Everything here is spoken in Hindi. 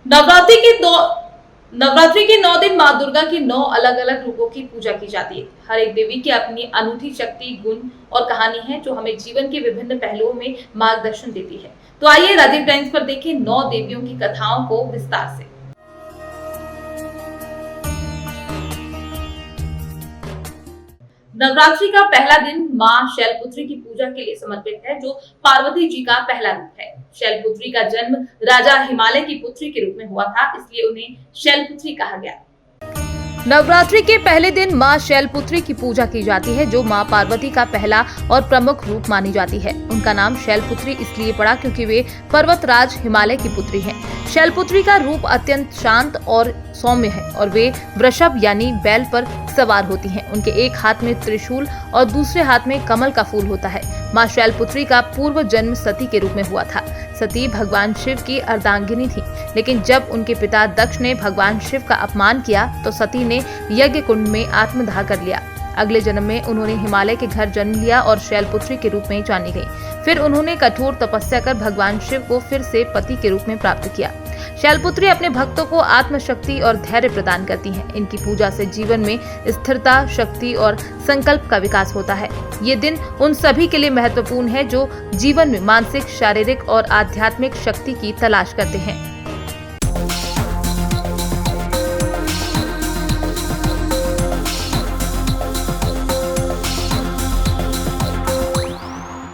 नवरात्रि के 9 दिन माँ दुर्गा की 9 अलग अलग रूपों की पूजा की जाती है। हर एक देवी की अपनी अनूठी शक्ति, गुण और कहानी है जो हमें जीवन के विभिन्न पहलुओं में मार्गदर्शन देती है। तो आइए राजीव टाइम्स पर देखें 9 देवियों की कथाओं को विस्तार से। नवरात्रि का पहला दिन माँ शैलपुत्री की पूजा के लिए समर्पित है, जो पार्वती जी का पहला रूप है। शैलपुत्री का जन्म राजा हिमालय की पुत्री के रूप में हुआ था, इसलिए उन्हें शैलपुत्री कहा गया। नवरात्रि के पहले दिन माँ शैलपुत्री की पूजा की जाती है, जो माँ पार्वती का पहला और प्रमुख रूप मानी जाती है। उनका नाम शैलपुत्री इसलिए पड़ा क्योंकि वे पर्वतराज हिमालय की पुत्री हैं। शैलपुत्री का रूप अत्यंत शांत और सौम्य है और वे वृषभ यानी बैल पर सवार होती हैं। उनके एक हाथ में त्रिशूल और दूसरे हाथ में कमल का फूल होता है। माँ शैलपुत्री का पूर्व जन्म सती के रूप में हुआ था। सती भगवान शिव की अर्धांगिनी थी, लेकिन जब उनके पिता दक्ष ने भगवान शिव का अपमान किया तो सती ने यज्ञ कुंड में आत्मदाह कर लिया। अगले जन्म में उन्होंने हिमालय के घर जन्म लिया और शैलपुत्री के रूप में जानी गई। फिर उन्होंने कठोर तपस्या कर भगवान शिव को फिर से पति के रूप में प्राप्त किया। शैलपुत्री अपने भक्तों को आत्मशक्ति और धैर्य प्रदान करती हैं। इनकी पूजा से जीवन में स्थिरता, शक्ति और संकल्प का विकास होता है। ये दिन उन सभी के लिए महत्वपूर्ण है जो जीवन में मानसिक, शारीरिक और आध्यात्मिक शक्ति की तलाश करते हैं।